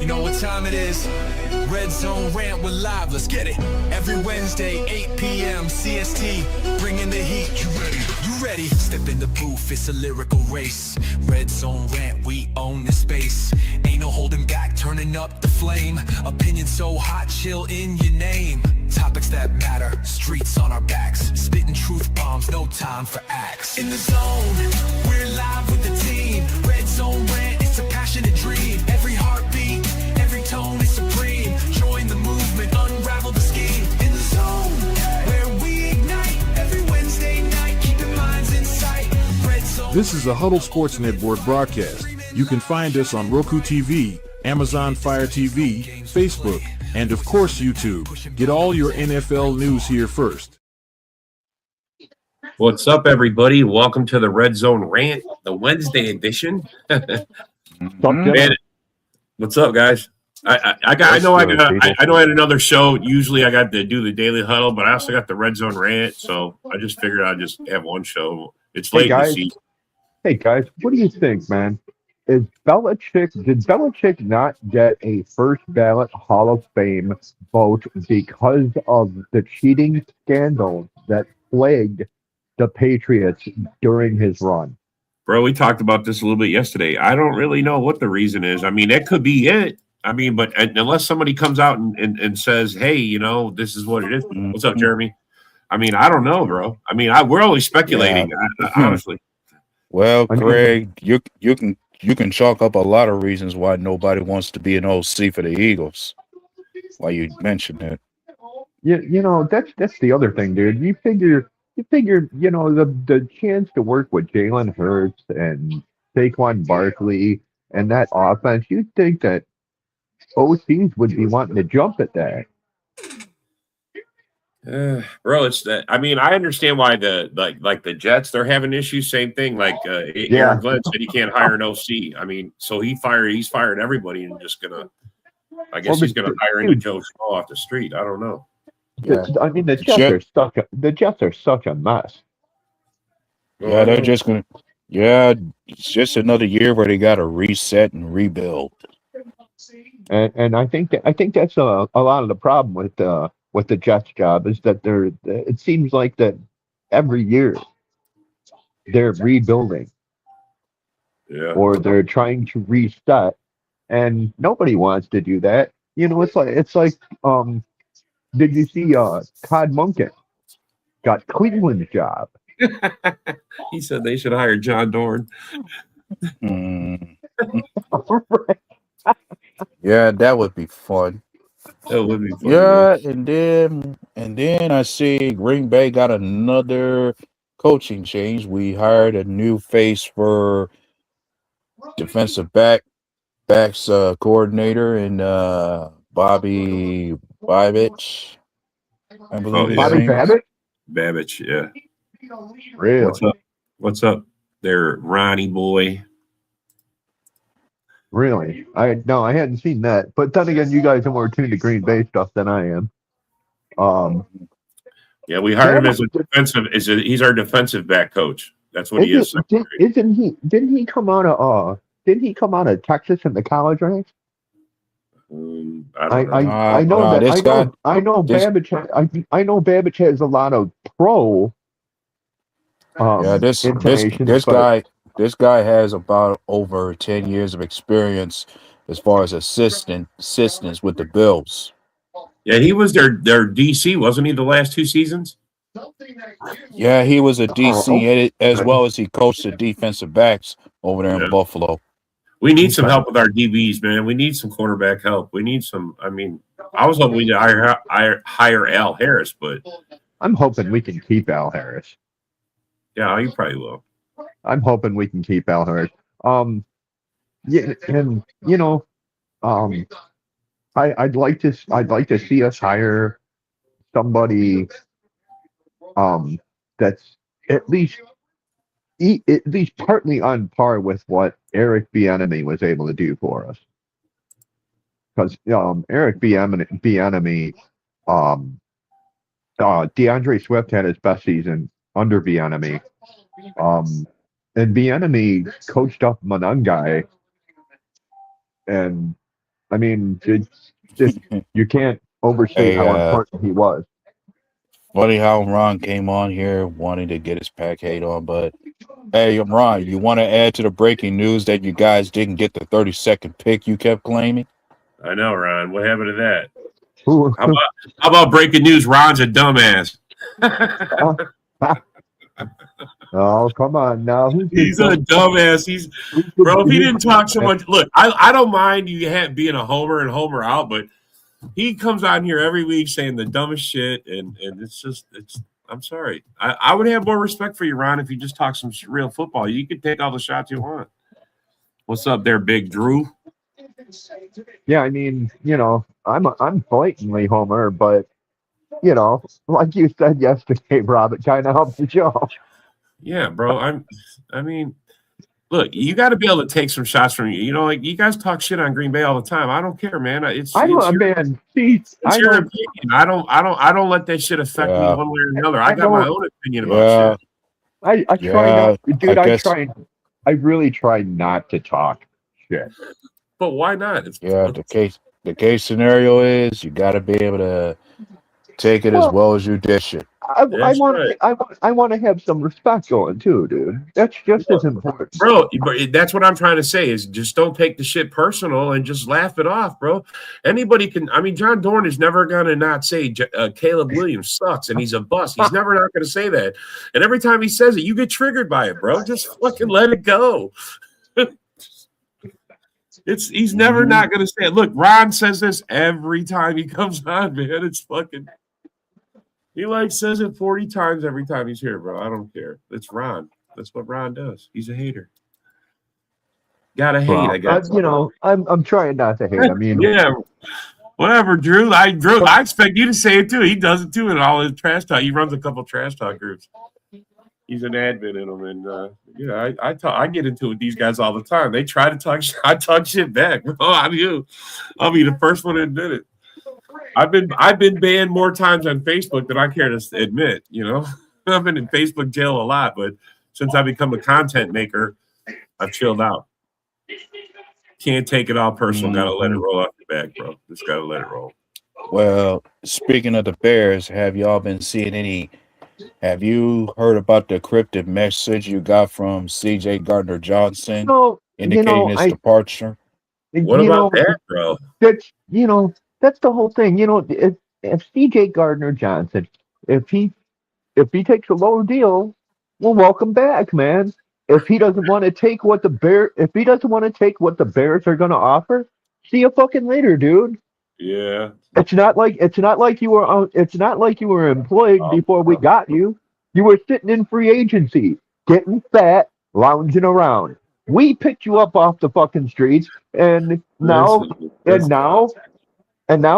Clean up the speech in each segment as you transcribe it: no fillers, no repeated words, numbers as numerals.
You know what time it is? Red Zone Rant, we're live, let's get it. Every Wednesday, 8 p.m. CST, bringing the heat. You ready? You ready? Step in the booth, it's a lyrical race. Red Zone Rant, we own the space. Ain't no holding back, turning up the flame. Opinion so hot, chill in your name. Topics that matter, streets on our backs. Spitting truth bombs, no time for acts. In the zone, we're live with the team. Red Zone Rant, it's a passionate dream. Every heartbeat, every tone is supreme. Join the movement, unravel the scheme. In the zone, where we ignite. Every Wednesday night, keeping minds in sight. Red Zone. This is a Huddle Sports Network broadcast. You can find us on Roku TV, Amazon Fire TV, Facebook, and of course YouTube. Get all your NFL news here first. What's up, everybody? Welcome to the Red Zone Rant, the Wednesday edition. Man, what's up, guys? I know I had another show. Usually I got to do the Daily Huddle, but I also got the Red Zone Rant, so I just figured I'd just have one show. It's late in the season. Hey guys, what do you think, man? Did Belichick not get a first ballot Hall of Fame vote because of the cheating scandal that plagued the Patriots during his run? Bro, we talked about this a little bit yesterday. I don't really know what the reason is. I mean, that could be it. I mean, but unless somebody comes out and says, hey, you know, this is what it is. What's up, Jeremy? I mean, I don't know, bro. I mean, we're only speculating, honestly. Well, Craig, you can chalk up a lot of reasons why nobody wants to be an OC for the Eagles. Why you mentioned that? You know, that's the other thing, dude. You figure, you know, the chance to work with Jalen Hurts and Saquon Barkley and that offense, you'd think that OCs would be wanting to jump at that. Bro, it's that. I mean, I understand why the Jets, they're having issues. Same thing. Like Aaron Glenn said, he can't hire an OC. I mean, so he's fired everybody and just gonna. I guess he's gonna hire into Joe Schmo off the street. I don't know. Yeah. I mean, the Jets are such a mess. Yeah, they're just gonna. Yeah, it's just another year where they got to reset and rebuild. And I think that's a lot of the problem with the Jets job is that it seems like that every year they're rebuilding, or they're trying to reset, and nobody wants to do that. You know, it's like did you see Todd Monken got Cleveland's job? He said they should hire John Dorn. Yeah, that would be fun. That would be fun. Yeah, and then I see Green Bay got another coaching change. We hired a new face for defensive backs coordinator and Bobby Babich. I believe Bobby Babich? Babich, yeah. Really? What's up there, Ronnie boy? Really? I hadn't seen that. But then again, you guys are more tuned to Green Bay stuff than I am. Yeah, we hired him as a defensive. He's our defensive back coach. That's what he is. Didn't he come out of Texas in the college ranks? I know Babich has a lot of pro. This guy has about over 10 years of experience as far as assistance with the Bills. Yeah, he was their DC, wasn't he, the last 2 seasons? Yeah, he was a DC as well as he coached the defensive backs over there in Buffalo. We need some help with our DBs, man. We need some quarterback help. We need some. I mean, I was hoping we'd hire Al Harris, but I'm hoping we can keep Al Harris. Yeah, you probably will. I'm hoping we can keep Al Harris. Yeah, and you know, I'd like to see us hire somebody that's at least partly on par with what Eric Bieniemy was able to do for us. Because Eric Bieniemy, DeAndre Swift had his best season under Bieniemy. And Bieniemy coached up Monangai, and I mean, you can't overstate Hey, how important he was. funny how Ron came on here wanting to get his pack hate on, but hey, Ron, you want to add to the breaking news that you guys didn't get the 30-second pick you kept claiming? I know, Ron. What happened to that? Who? How about breaking news? Ron's a dumbass. Oh, come on now. He's a dumbass. Bro. If he didn't talk so much, look, I don't mind you being a homer and homer out, but he comes on here every week saying the dumbest shit, and it's. I'm sorry. I would have more respect for you, Ron, if you just talk some real football. You can take all the shots you want. What's up there, Big Drew? Yeah, I mean, I'm blatantly homer, but like you said yesterday, Rob, it kind of helps the show. Yeah, bro. I mean, look, you got to be able to take some shots from you. Like you guys talk shit on Green Bay all the time. I don't care, man. It's your opinion. I don't let that shit affect me one way or another. I got my own opinion about shit. I try not, dude. I really try not to talk shit. But why not? The case scenario is you got to be able to take it as well as you dish it. I want to have some respect going too, dude. That's just as important, bro. That's what I'm trying to say is just don't take the shit personal and just laugh it off, bro. Anybody can. I mean, John Dorn is never gonna not say Caleb Williams sucks and he's a bust. He's never not gonna say that. And every time he says it, you get triggered by it, bro. Just fucking let it go. He's never not gonna say it. Look, Ron says this every time he comes on, man. It's fucking. He says it 40 times every time he's here, bro. I don't care. It's Ron. That's what Ron does. He's a hater. Gotta hate, I guess. I'm trying not to hate. I mean, yeah, whatever, Drew. I expect you to say it too. He does it too in all his trash talk. He runs a couple trash talk groups. He's an admin in them, and I get into it with these guys all the time. They try to talk. I talk shit back. Bro, I'll be the first one to admit it. I've been banned more times on Facebook than I care to admit. I've been in Facebook jail a lot, but since I become a content maker, I've chilled out. Can't take it all personal. Got to let it roll off your back, bro. Just got to let it roll. Well, speaking of the Bears, have y'all been seeing any? Have you heard about the cryptic message you got from C.J. Gardner-Johnson indicating his departure? What about that, bro? That's the whole thing. If C.J. Gardner-Johnson, if he takes a lower deal, well, welcome back, man. If he doesn't want to take what the Bears are going to offer, see you fucking later, dude. Yeah. It's not like you were employed before we got you. You were sitting in free agency, getting fat, lounging around. We picked you up off the fucking streets, and now,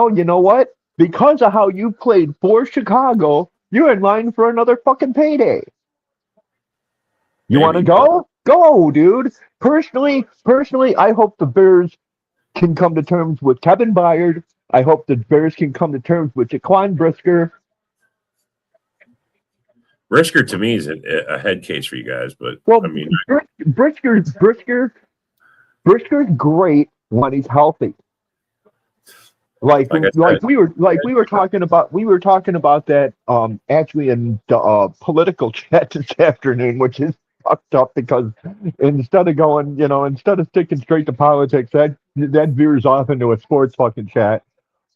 you know what? Because of how you played for Chicago, you're in line for another fucking payday. You want to go? Go, dude. Personally, I hope the Bears can come to terms with Kevin Byard. I hope the Bears can come to terms with Jaquan Brisker. Brisker to me is a head case for you guys, but I mean, Brisker's great when he's healthy. Like we were talking about that actually in the political chat this afternoon, which is fucked up because instead of sticking straight to politics, that veers off into a sports fucking chat.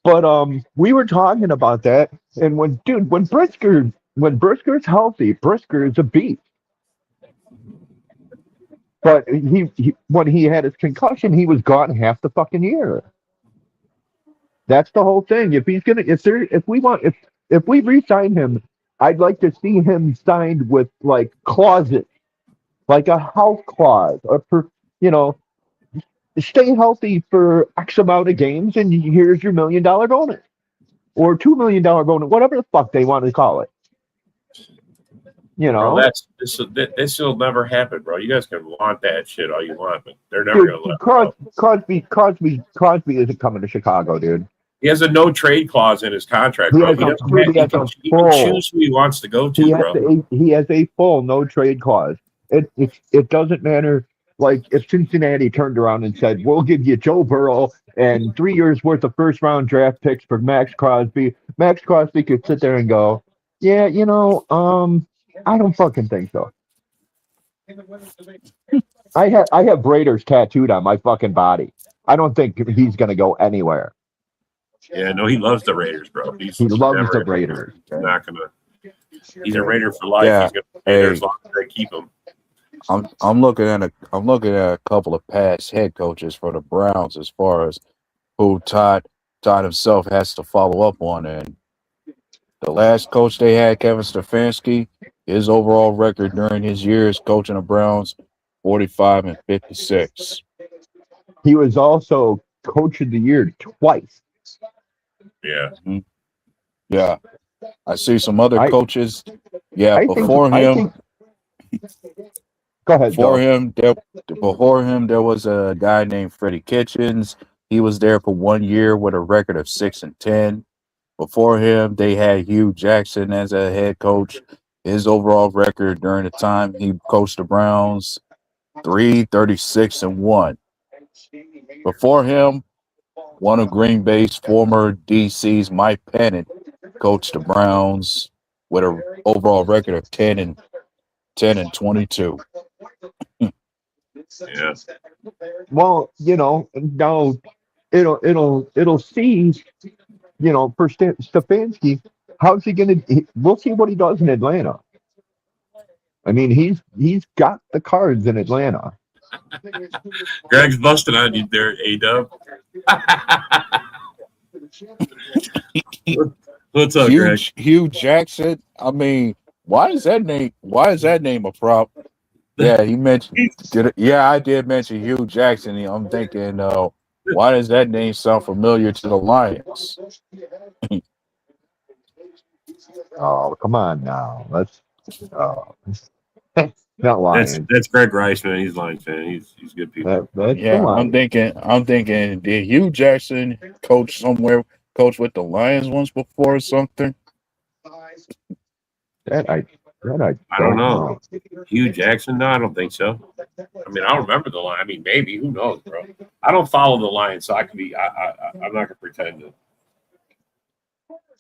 But we were talking about that, and when Brisker's healthy, Brisker is a beast. But when he had his concussion, he was gone half the fucking year. That's the whole thing. If we re-sign him, I'd like to see him signed with like clauses, like a health clause, or stay healthy for X amount of games, and here's your $1 million bonus or $2 million bonus, whatever the fuck they want to call it. Bro, this will never happen, bro. You guys can want that shit all you want, but they're never gonna let Crosby isn't coming to Chicago, dude. He has a no trade clause in his contract, bro. He can choose who he wants to go to, bro. He has a full no trade clause. It doesn't matter. Like if Cincinnati turned around and said, "We'll give you Joe Burrow and 3 years worth of first round draft picks for Max Crosby. Max Crosby could sit there and go, yeah, I don't fucking think so. I have Raiders tattooed on my fucking body. I don't think he's gonna go anywhere. Yeah, no, he loves the Raiders, bro. He loves the Raiders. He's not gonna. He's a Raider for life. Yeah. He's gonna stay there as long as they keep him. I'm looking at a couple of past head coaches for the Browns as far as who Todd himself has to follow up on. And the last coach they had, Kevin Stefanski, his overall record during his years coaching the Browns, 45-56. He was also coach of the year twice. Yeah. Mm-hmm. Yeah. I see some other coaches. Yeah, before him. Go ahead. Before him, there was a guy named Freddie Kitchens. He was there for 1 year with a record of 6-10. Before him, they had Hugh Jackson as a head coach. His overall record during the time he coached the Browns, 336-1. Before him, one of Green Bay's former DCs, Mike Pennant, coached the Browns with an overall record of 10-22. Yeah. Well, now it'll see, for Stefanski, how's he gonna? We'll see what he does in Atlanta. I mean, he's got the cards in Atlanta. Greg's busting on you there, A-Dub. What's up, Greg? Hugh Jackson. I mean, why is that name a prop? Yeah, he mentioned. I did mention Hugh Jackson. I'm thinking, why does that name sound familiar to the Lions? Oh, come on now. Let's. Not Lions. That's Greg Rice, man. He's Lions fan. He's good people. I'm thinking. Did Hugh Jackson coach with the Lions once before or something? I don't know. Hugh Jackson? No, I don't think so. I mean, I don't remember the line. I mean, maybe. Who knows, bro? I don't follow the Lions, so I could be. I'm not gonna pretend to.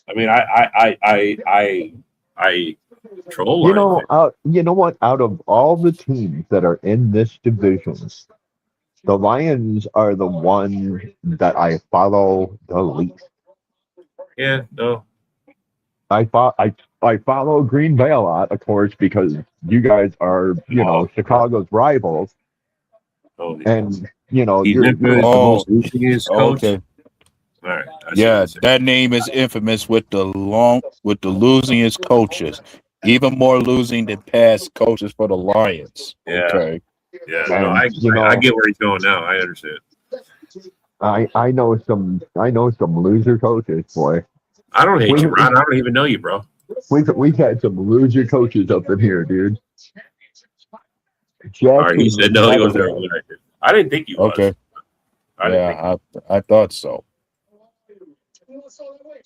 I mean, I troll. You know what? Out of all the teams that are in this division, the Lions are the one that I follow the least. Yeah. No. I follow Green Bay a lot, of course, because you guys are, Chicago's rivals. Oh, and you're the most coach. Okay. All right. That name is infamous with the losingest coaches, even more losing than past coaches for the Lions. Yeah. Okay. Yeah. No, I get where he's going now. I understand. I know some loser coaches, boy. I don't hate you, Ron. I don't even know you, bro. We've had some loser coaches up in here, dude. All right, he said no. He was there. I didn't think you was. Okay. I thought so.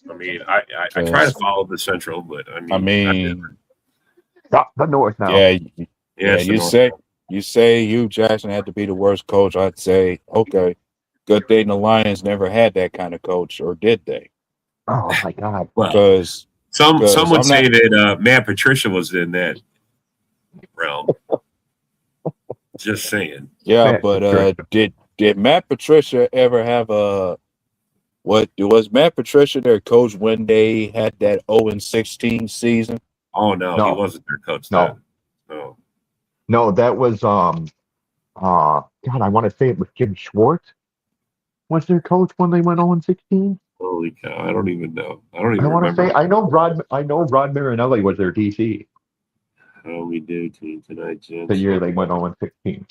I mean, I try to follow the Central, but I mean, the North now. Yeah. You say Hugh Jackson had to be the worst coach. I'd say, okay, good thing the Lions never had that kind of coach, or did they? Oh my God! Because some would say that Matt Patricia was in that realm. Just saying. Yeah, but did Matt Patricia ever have was Matt Patricia their coach when they had that 0-16 season? Oh no, he wasn't their coach. No, that was God, I want to say it was Jim Schwartz was their coach when they went 0-16. Holy cow! I don't even know. I want to say I know Rod Marinelli was their DC. How we do team tonight, Jen? The year they went 0-16.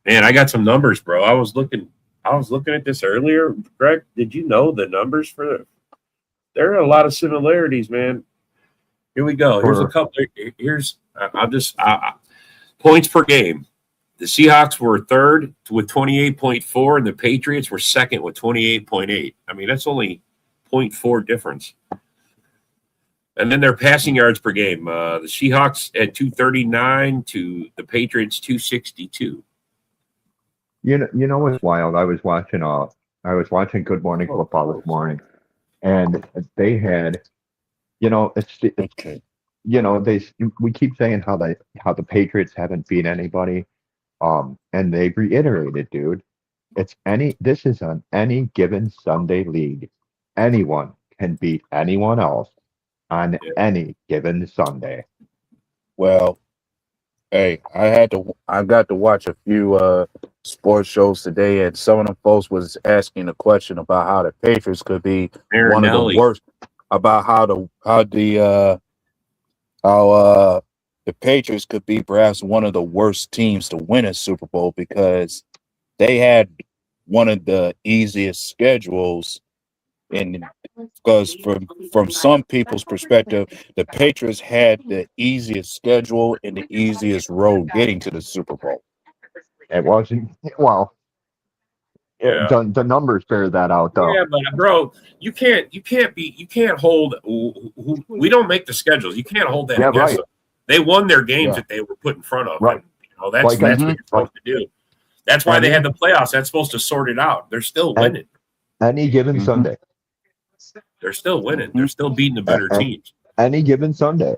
Man, I got some numbers, bro. I was looking at this earlier. Greg, did you know the numbers for? There are a lot of similarities, man. Here we go. Here's a couple. Points per game. The Seahawks were third with 28.4, and the Patriots were second with 28.8. I mean, that's only 0.4 difference. And then their passing yards per game. The Seahawks at 239 to the Patriots 262. You know what's wild? I was watching Good Morning Football this morning, and they had, it's Okay. we keep saying how the Patriots haven't beat anybody, and they reiterated, dude. This is an any given Sunday league. Anyone can beat anyone else on Yeah. any given Sunday. Well, hey, I got to watch a few sports shows today, and some of them folks was asking a question about how the Patriots could be one of the Marinelli. worst, about how the Patriots could be perhaps one of the worst teams to win a Super Bowl because they had one of the easiest schedules in because from some people's perspective, the Patriots had the easiest schedule and the easiest road getting to the Super Bowl. It wasn't well. Yeah. The numbers bear that out, though. Yeah, but bro, you can't hold. We don't make the schedules. You can't hold that Yeah, against right. them. They won their games Yeah. that they were put in front of. Right. And, that's Like, what you're supposed to do. That's why they Any- had the playoffs. That's supposed to sort it out. They're still winning. Any given Sunday. They're still winning. They're still beating the better teams. Any given Sunday.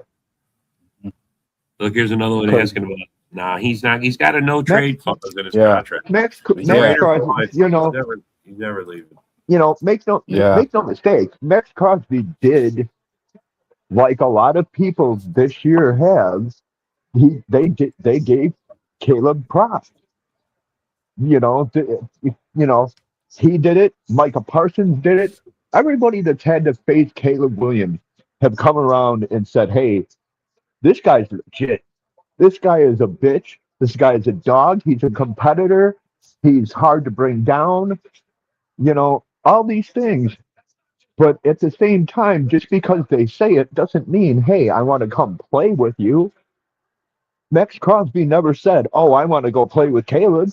Look, here's another one asking about. Nah, he's not. He's got a no trade clause in his contract. Max He's never leaving. Make no mistake. Max Crosby did, like a lot of people this year have. They gave Caleb props. He did it. Micah Parsons did it. Everybody that's had to face Caleb Williams have come around and said, "Hey, this guy's legit. This guy is a bitch. This guy is a dog. He's a competitor. He's hard to bring down. All these things." But at the same time, just because they say it doesn't mean, hey, I want to come play with you. Max Crosby never said, oh, I want to go play with Caleb.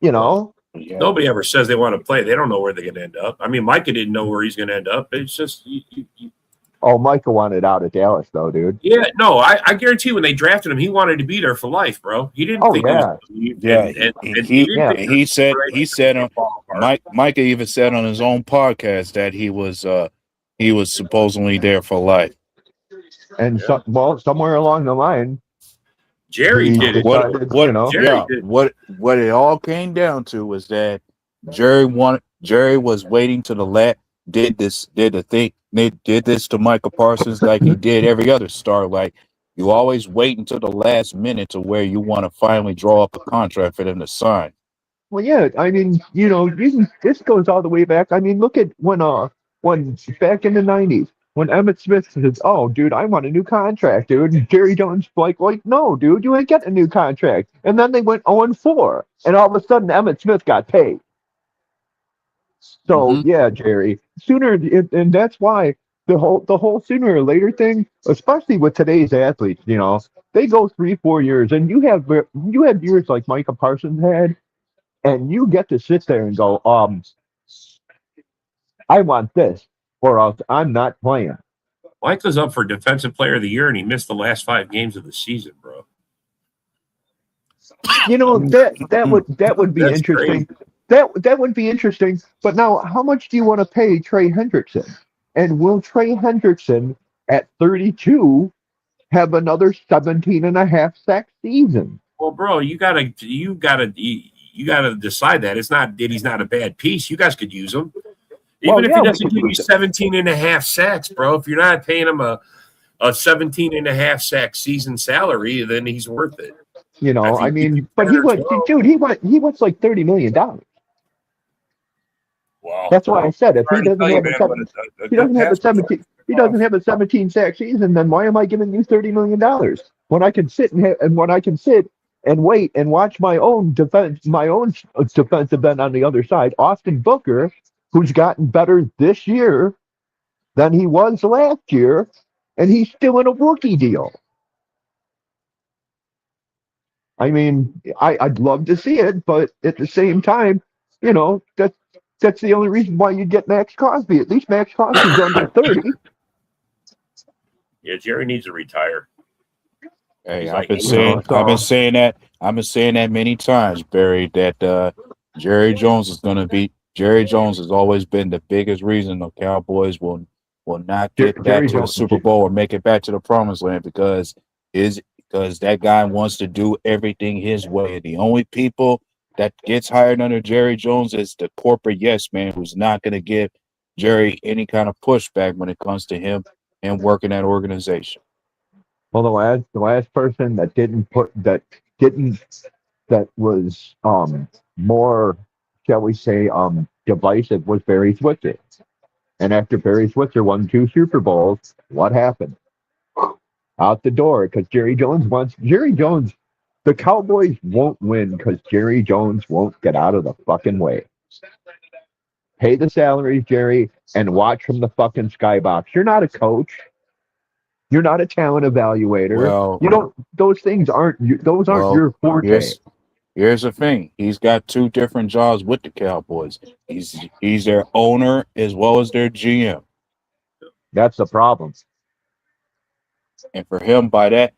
Nobody ever says they want to play. They don't know where they're going to end up. I mean, Micah didn't know where he's going to end up. It's just Oh, Micah wanted out of Dallas, though, dude. Yeah, no, I guarantee when they drafted him, he wanted to be there for life, bro. He didn't think he said Micah even said on his own podcast that he was supposedly there for life. And somewhere along the line, Jerry did it. What it all came down to was that Jerry was waiting to the last. Did this to Micah Parsons like he did every other star. Like, you always wait until the last minute to where you want to finally draw up a contract for them to sign. Well, yeah, I mean, this goes all the way back. I mean, look at when back in the 90s, when Emmitt Smith says, oh, dude, I want a new contract, dude. And Jerry Jones like, no, dude, you ain't getting a new contract. And then they went 0-4, and all of a sudden Emmitt Smith got paid. So yeah, Jerry, and that's why the whole sooner or later thing, especially with today's athletes, they go 3-4 years, and you have years like Micah Parsons had, and you get to sit there and go, I want this, or else I'm not playing. Micah's up for Defensive Player of the Year, and he missed the last 5 games of the season, bro. That would be interesting. Crazy. That would be interesting. But now, how much do you want to pay Trey Hendrickson? And will Trey Hendrickson at 32 have another 17.5 sack season? Well, bro, you gotta decide that. It's not that he's not a bad piece. You guys could use him. Even if he doesn't give you 17.5 sacks, bro, if you're not paying him a 17.5 sack season salary, then he's worth it. I mean, but he wants like $30 million. Wow. That's why I said if he doesn't have a 17 sack season, then why am I giving you $30 million when I can sit and wait and watch my own defensive end on the other side, Austin Booker, who's gotten better this year than he was last year, and he's still in a rookie deal. I mean, I'd love to see it, but at the same time, that's the only reason why you get Max Crosby. At least Max Crosby's under 30. Yeah, Jerry needs to retire. Hey, He's I've like, been you know, saying, I've been saying that, I've been saying that many times, Barry. That Jerry Jones has always been the biggest reason the Cowboys will not get back Jerry to the Jones. Super Bowl or make it back to the Promised Land because that guy wants to do everything his way. The only people that gets hired under Jerry Jones is the corporate yes man who's not going to give Jerry any kind of pushback when it comes to him and working that organization. Well, the last person that was more, shall we say, divisive was Barry Switzer. And after Barry Switzer won 2 Super Bowls, what happened? Out the door, because Jerry Jones. The Cowboys won't win because Jerry Jones won't get out of the fucking way. Pay the salaries, Jerry, and watch from the fucking skybox. You're not a coach. You're not a talent evaluator. Well, You don't. Those things aren't. Those aren't well, your forte. here's the thing. He's got two different jobs with the Cowboys. He's their owner as well as their GM. That's the problem. And for him, by that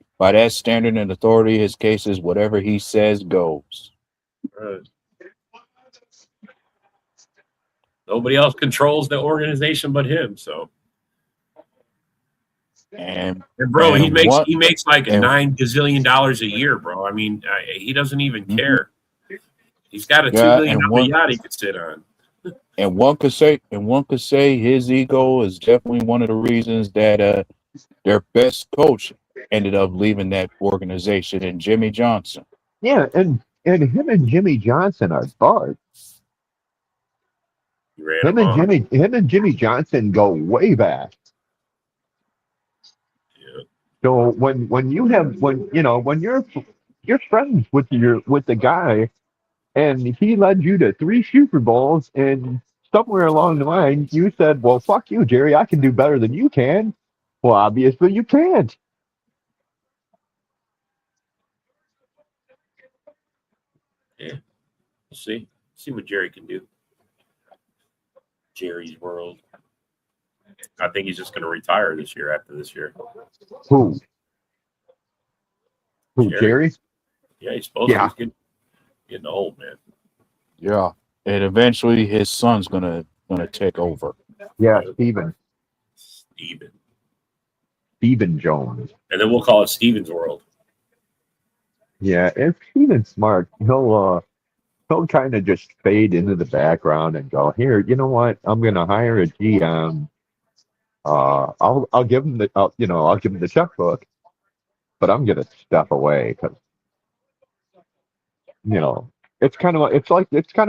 standard and authority, his case is whatever he says goes. nobody else controls the organization but him. So, And bro, he makes what? he makes like And $9 gazillion a year, bro. I mean, he doesn't even care. He's got a $2 yeah, million and one yacht he could sit on. and one could say his ego is definitely one of the reasons that their best coach ended up leaving that organization, and Jimmy Johnson. Yeah, and him and Jimmy Johnson are buds. He ran him off. Him and Jimmy Johnson go way back. Yeah. So when you're friends with the guy, and he led you to 3 Super Bowls, and somewhere along the line you said, "Well, fuck you, Jerry. I can do better than you can." Well, obviously you can't. Yeah. See what Jerry can do. Jerry's World. I think he's just going to retire this year after this year. Who? Jerry? Yeah, he's supposed to. He's getting old, man. Yeah, and eventually his son's gonna take over. Yeah, Steven Jones. And then we'll call it Steven's World. Yeah, if Steven's smart, he'll kind of just fade into the background and go, "Here, you know what? I'm gonna hire a GM. I'll give him the checkbook, but I'm gonna step away because it's kind of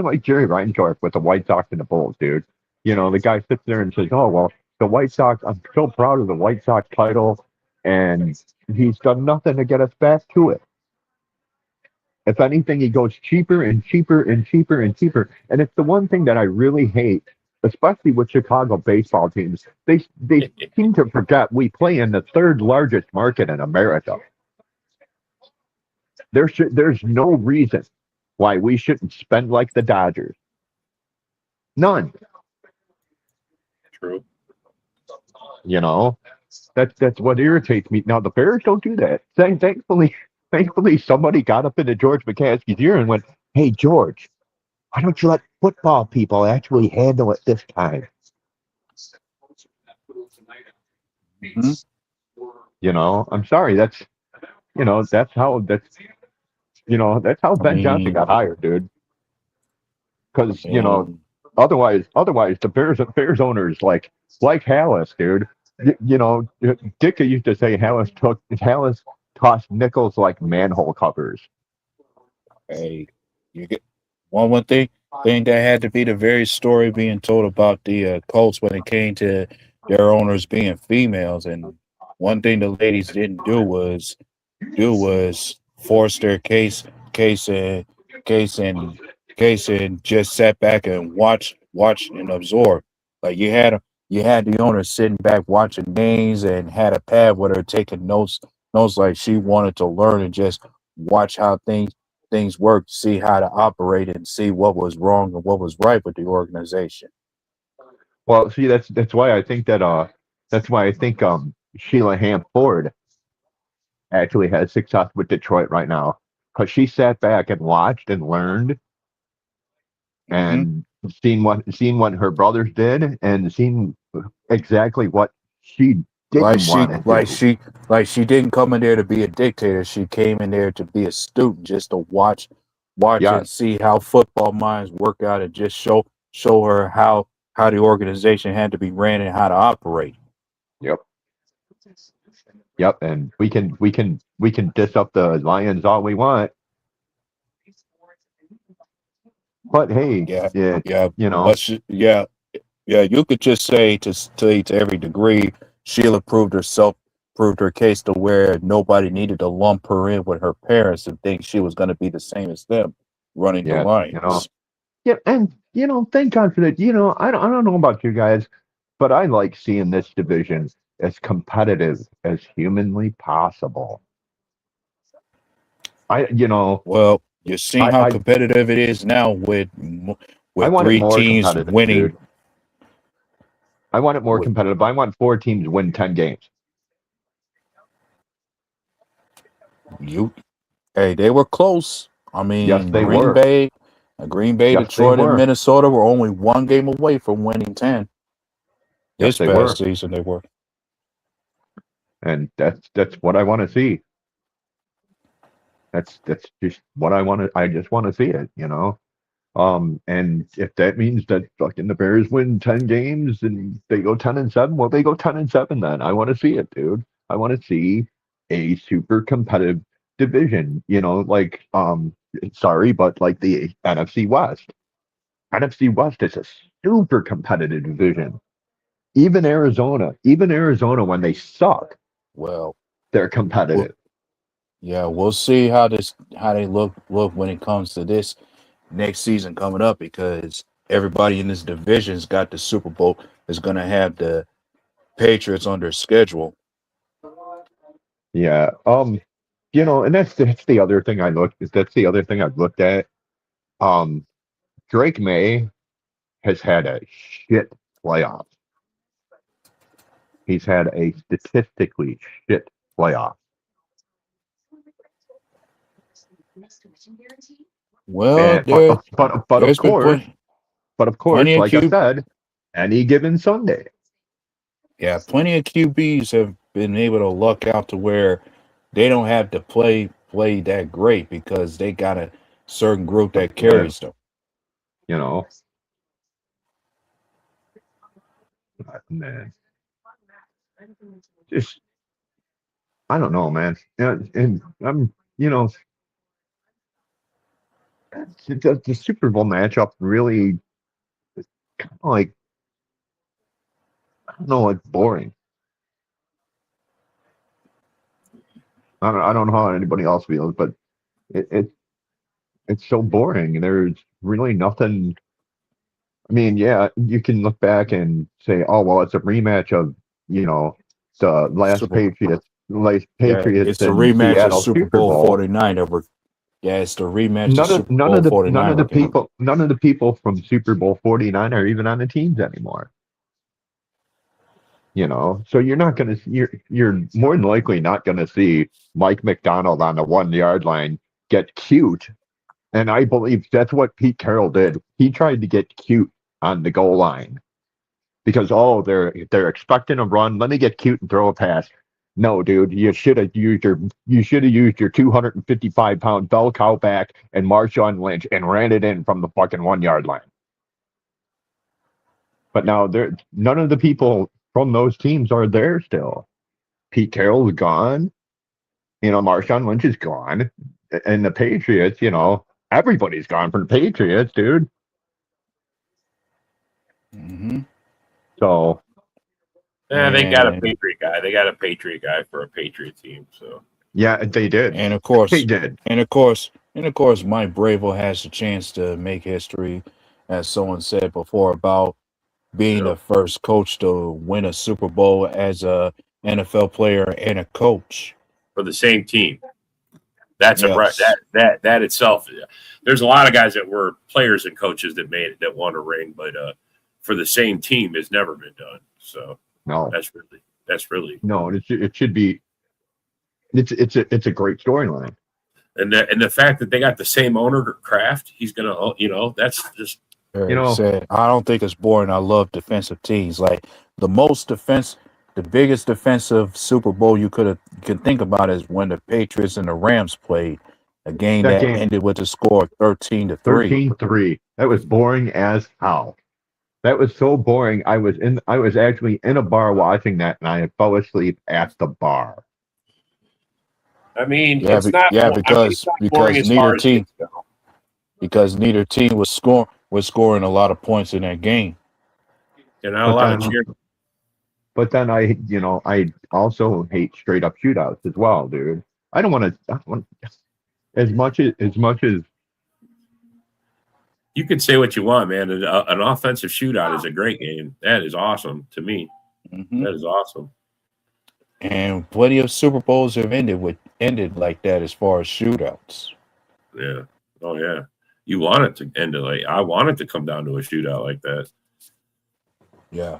like Jerry Reinsdorf with the White Sox and the Bulls, dude. The guy sits there and says, "Oh well, the White Sox. I'm so proud of the White Sox title, and he's done nothing to get us back to it. If anything, he goes cheaper and cheaper and cheaper and cheaper. And it's the one thing that I really hate, especially with Chicago baseball teams. They seem to forget we play in the third largest market in America. There's no reason why we shouldn't spend like the Dodgers. None. True. That's what irritates me. Now the Bears don't do that. Thankfully, somebody got up into George McCaskey's ear and went, "Hey, George, why don't you let football people actually handle it this time?" I'm sorry. That's how Ben Johnson got hired, dude. Because otherwise the Bears owners like Hallis, dude. Dicka used to say Hallis tossed nickels like manhole covers. Hey, you get one thing that had to be the very story being told about the Colts when it came to their owners being females, and one thing the ladies didn't do was force their case and just sat back and watch and absorb. Like you had the owner sitting back watching games and had a pad with her taking notes like she wanted to learn and just watch how things work, see how to operate and see what was wrong and what was right with the organization. Well, see, that's why I think Sheila Hamp Ford actually has success with Detroit right now because she sat back and watched and learned Mm-hmm. and seen what her brothers did and seen exactly what she Like didn't she, want to like do. she, like she didn't come in there to be a dictator. She came in there to be a student, just to watch Yeah, and see how football minds work out, and just show her how the organization had to be ran and how to operate. yep, yep. And we can diss up the Lions all we want, but hey, Yeah, it yeah, you know but yeah, yeah. You could just say to every degree, Sheila proved herself, proved her case to where nobody needed to lump her in with her parents and think she was going to be the same as them running the yeah, Lions. yeah, and thank God for that. I don't know about you guys, but I like seeing this division as competitive as humanly possible. I you know Well, you're seeing I how I competitive it is now I with want it three more teams competitive, winning. dude. I want it more With competitive. I want 4 teams to win 10 games. you, hey, they were close. I Yes, mean, they were. Green Bay, Yes, they Detroit, and were. Minnesota were only one game away from winning 10 Yes, this they past were. season. They were. And that's what I want to see. That's just what I want to. I just want to see it. And if that means that fucking the Bears win 10 games and they go 10-7, well, they go 10-7. Then I want to see it, dude. I want to see a super competitive division. Sorry, but like the NFC West. NFC West is a super competitive division. Even Arizona, when they suck, Well, they're well, competitive. yeah, we'll see how they look when it comes to this next season coming up, because everybody in this division's got the Super Bowl is going to have the Patriots on their schedule. Yeah. And that's the other thing I looked. That's the other thing I've looked at. Um, Drake May has had a shit playoff. He's had a statistically shit playoff. Well, And but of there's been course, plenty of like I Q said, any given Sunday. yeah, plenty of QBs have been able to luck out to where they don't have to play that great because they got a certain group that Yeah, carries them. you know, man, just I don't know, man. And I'm, the Super Bowl matchup really kind of like I don't know, it's boring. I don't know how anybody else feels, but it it's so boring. There's really nothing. I mean, yeah, you can look back and say, oh well, it's a rematch of you know the Super last Yeah, Patriots it's a and rematch of Seattle Super Super Bowl Bowl. 49 over. Yeah, it's the rematch of None of Super none Bowl of the none 49 of the again. people none of the people from Super Bowl 49 are even on the teams anymore. So you're more than likely not gonna see Mike McDonald on the 1 yard line get cute. And I believe that's what Pete Carroll did. He tried to get cute on the goal line because they're expecting a run. Let me get cute and throw a pass. No, dude, you should have used your 255-pound bell cow back and Marshawn Lynch and ran it in from the fucking 1 yard line. But now none of the people from those teams are there still. Pete Carroll's gone. Marshawn Lynch is gone. And the Patriots, everybody's gone from the Patriots, dude. Hmm. So Yeah, they got a And Patriot guy. They got a Patriot guy for a Patriot team. So yeah, they did. and of They course, did. Mike Bravo has a chance to make history, as someone said before, about being yeah, the first coach to win a Super Bowl as a NFL player and a coach. for the same team. That's a Yes. that itself. There's a lot of guys that were players and coaches that made it that won a ring, but for the same team, it's never been done. So No, that's really no. It should be. It's a great storyline. And the fact that they got the same owner, Kraft, he's gonna, that's just Very sad. I don't think it's boring. I love defensive teams. Like the biggest defensive Super Bowl you can think about is when the Patriots and the Rams played a game that ended with the score 13-3. 13-3. That was boring as hell. That was so boring. I was actually in a bar watching that, and I fell asleep at the bar. I mean, Yeah, it's not. because neither team was scoring a lot of points in that game. You're not a lot of cheering. But then I also hate straight up shootouts as well, dude. I don't want to. As much as you could say what you want, man. An offensive shootout is a great game. That is awesome to me. Mm-hmm. That is awesome. And plenty of Super Bowls have ended like that as far as shootouts. Yeah. Oh yeah. You want it to end I want it to come down to a shootout like that. Yeah.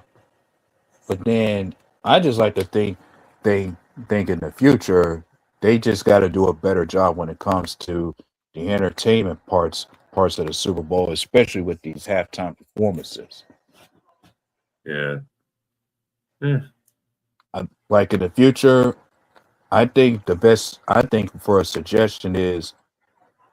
But then I just like to think in the future they just got to do a better job when it comes to the entertainment parts of the Super Bowl, especially with these halftime performances. Yeah. Yeah. Like in the future, I think for a suggestion is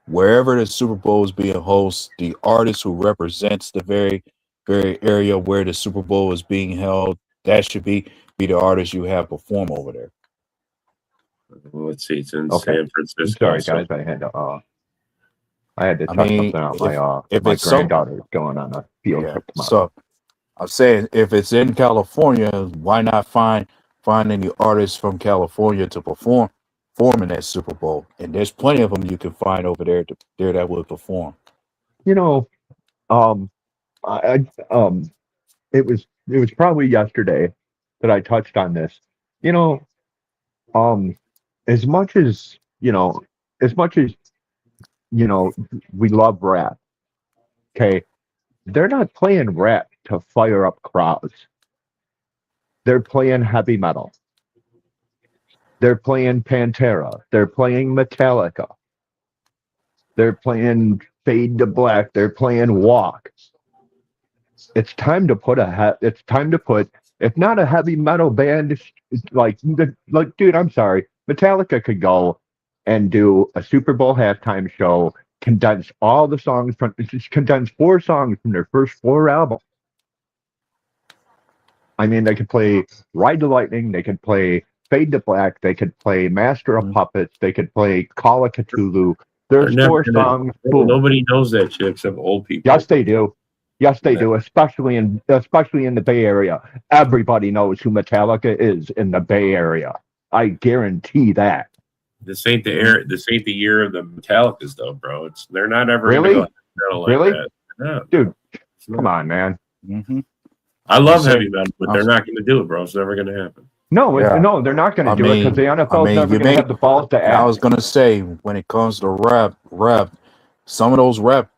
wherever the Super Bowl is being hosted, the artist who represents the very area where the Super Bowl is being held, that should be the artist you have perform over there. Let's see, it's in San Francisco. Sorry, guys, I had to touch something out. My granddaughter is going on a field trip tomorrow. So I'm saying if it's in California, why not find any artists from California to perform in that Super Bowl? And there's plenty of them you can find over there that will perform. It was probably yesterday that I touched on this. As much as we love rap. Okay, they're not playing rap to fire up crowds. They're playing heavy metal. They're playing Pantera. They're playing Metallica. They're playing Fade to Black. They're playing Walk. It's time to put if not a heavy metal band, like dude, I'm sorry, Metallica could go and do a Super Bowl halftime show, condense 4 songs from their first 4 albums. I mean, they could play Ride the Lightning, they could play Fade to Black, they could play Master of Puppets, they could play Call of Cthulhu. There's 4 songs. Nobody knows that shit except old people. Yes, they do. Yes, they do, especially in the Bay Area. Everybody knows who Metallica is in the Bay Area. I guarantee that. This ain't the year of the Metallicas, though, bro. They're not ever really, like that. No. Dude. Come on, man. Mm-hmm. I love heavy metal, but they're not going to do it, bro. It's never going to happen. No, they're not going to do it because the NFL is never going to have the balls to act. I was going to say, when it comes to rap, some of those rap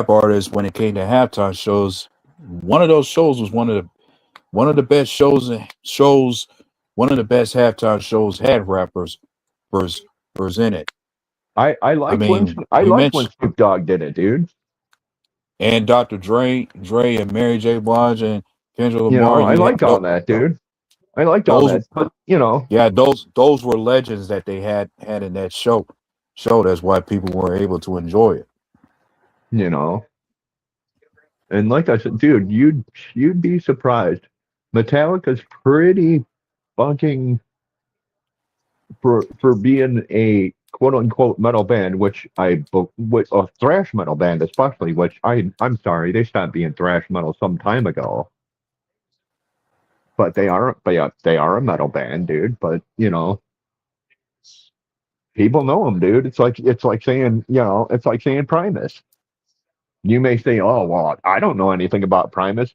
artists, when it came to halftime shows, one of those shows was one of the best shows. One of the best halftime shows had rappers in it. I like when Snoop Dogg did it, dude. And Dr. Dre and Mary J. Blige and Kendrick Lamar. I like all that, dude. I liked all that, but yeah, those were legends that they had in that show. That's why people were able to enjoy it. And like I said, dude, you'd be surprised. Metallica's pretty fucking for being a quote unquote metal band, with a thrash metal band especially, which I'm sorry, they stopped being thrash metal some time ago. But they are a metal band, dude. But people know them, dude. It's like saying Primus. You may say, "Oh, well, I don't know anything about Primus."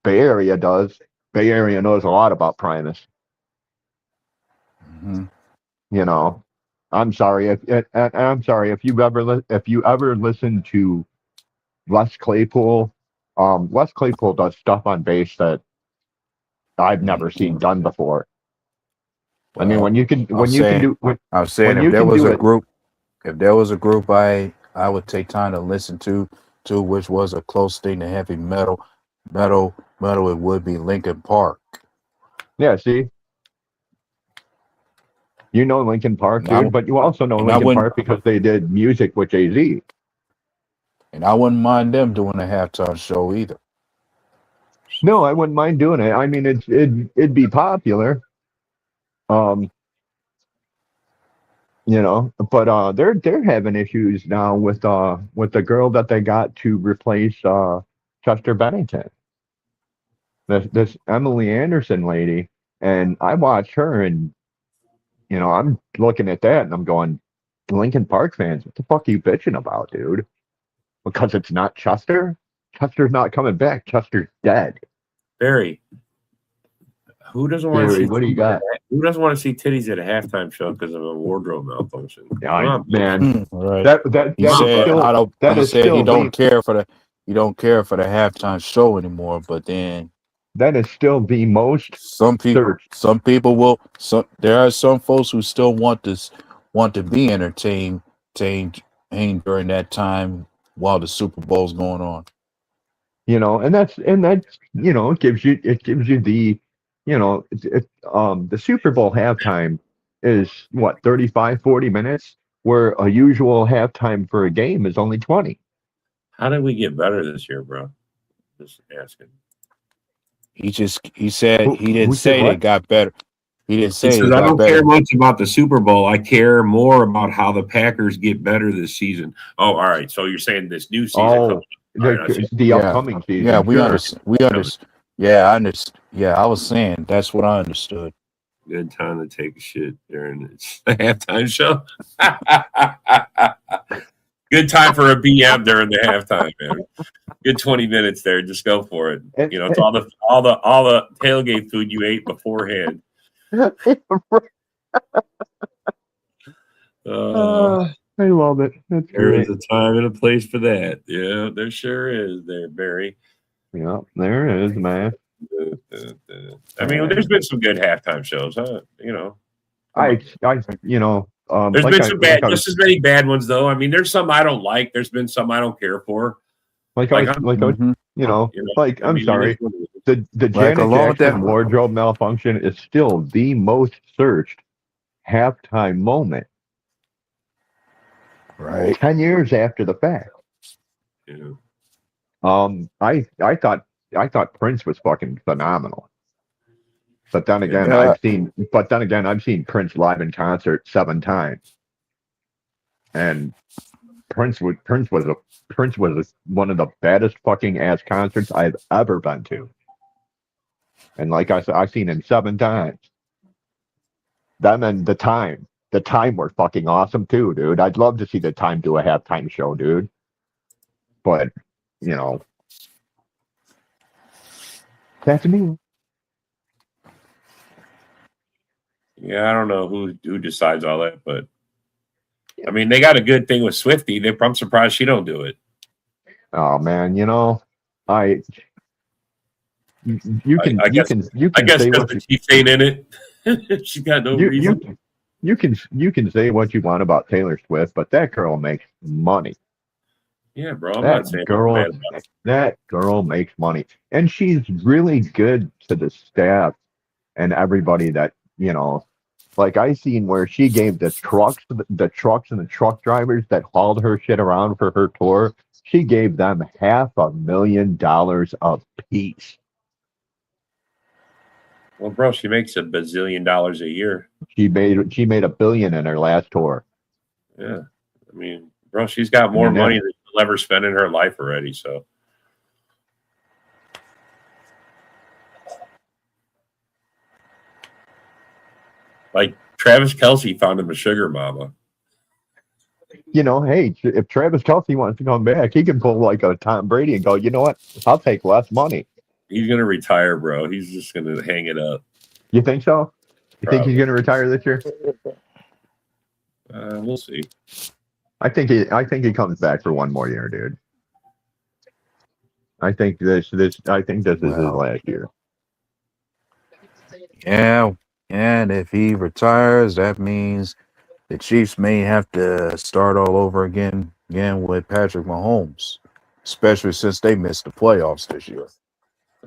Bay Area does. Bay Area knows a lot about Primus. Mm-hmm. I'm sorry if you ever listen to Les Claypool. Les Claypool does stuff on bass that I've never seen done before. I mean, Well, when you can do I'm saying when you if there can was do a it, group, I would take time to listen to which was a close thing to heavy metal. It would be Linkin Park. yeah. See, you know Lincoln Park, And I dude, but you also know and I Lincoln wouldn't Park because they did music with Jay-Z. and I wouldn't mind them doing a halftime show either. No, I wouldn't mind doing it. I mean, it'd be popular. Um, but they're having issues now with the girl that they got to replace Chester Bennington. This Emily Anderson lady, and I watched her, and I'm looking at that, and I'm going, Lincoln Park fans, what the fuck are you bitching about, dude? Because it's not Chester. Chester's not coming back. Chester's dead. Barry, who doesn't want to Barry, see what do you got? who doesn't want to see titties at a halftime show because of a wardrobe malfunction? Come on, Man, Right. that He is said still I don't. that He is said still the he don't care for the halftime show anymore. But then that is still the most searched. some people will. There are some folks who still want to be entertained during that time while the Super Bowl's going on. And that's it gives you the the Super Bowl halftime is what 35 40 minutes where a usual halftime for a game is only 20. how did we get better this year, bro? Just asking. He said he didn't Who said say they what? got better. He didn't He say says, they I got don't care better. much about the Super Bowl. I care more about how the Packers get better this season. Oh, all right. So you're saying this new season coming Oh, up. All right, I see. the Yeah, upcoming yeah, season, we sure. understand. We understand. Yeah, I understand. Yeah, I was saying that's what I understood. Good time to take a shit during the halftime show. Good time for a BM during the halftime, man. Good 20 minutes there. Just go for it. It's all the tailgate food you ate beforehand. I love it. That's There great. is a time and a place for that. Yeah, there sure is there, Barry. Yeah, there it is, man. I mean, there's been some good halftime shows, huh? I There's like been I some like bad, I was just as many bad ones, though. I mean, there's some I don't like. There's been some I don't care for. like I Like, was I'm, like I was Mhm. like I I'm mean, sorry. The Like Janet along with that, Jackson wardrobe malfunction is still the most searched halftime moment right? 10 years after the fact. you know, I thought Prince was fucking phenomenal. But then yeah. again, Yeah, I've seen Prince live in concert 7 times, and Prince was one of the baddest fucking ass concerts I've ever been to. And like I said, I've seen him 7 times. Them and the time were fucking awesome too, dude. I'd love to see the time do a halftime show, dude. But you know, that's me. Yeah, I don't know who decides all that, but I mean, they got a good thing with Swifty. I'm surprised she don't do it. Oh man, I I guess you I can guess say because what the Chiefs ain't in it. She's got no reason. you can say what you want about Taylor Swift, but that girl makes money. Yeah, bro. I'm not That saying nothing girl bad about it. that girl makes money, and she's really good to the staff and everybody that like I seen where she gave the trucks and the truck drivers that hauled her shit around for her tour. She gave them $500,000 a piece. Well, bro, she makes $1 bazillion a year. She made $1 billion in her last tour. Yeah. I mean, bro, she's got I more mean money that than she'll ever spend in her life already. So, like, Travis Kelsey found him a sugar mama. hey, if Travis Kelsey wants to come back, he can pull like a Tom Brady and go, you know what? I'll take less money. He's gonna retire, bro. He's just gonna hang it up. You think so? You think he's Probably. going to retire this year? We'll see. I think he comes back for one more year, dude. I think this is his well, last year. yeah, And if he retires, that means the Chiefs may have to start all over again with Patrick Mahomes, especially since they missed the playoffs this year.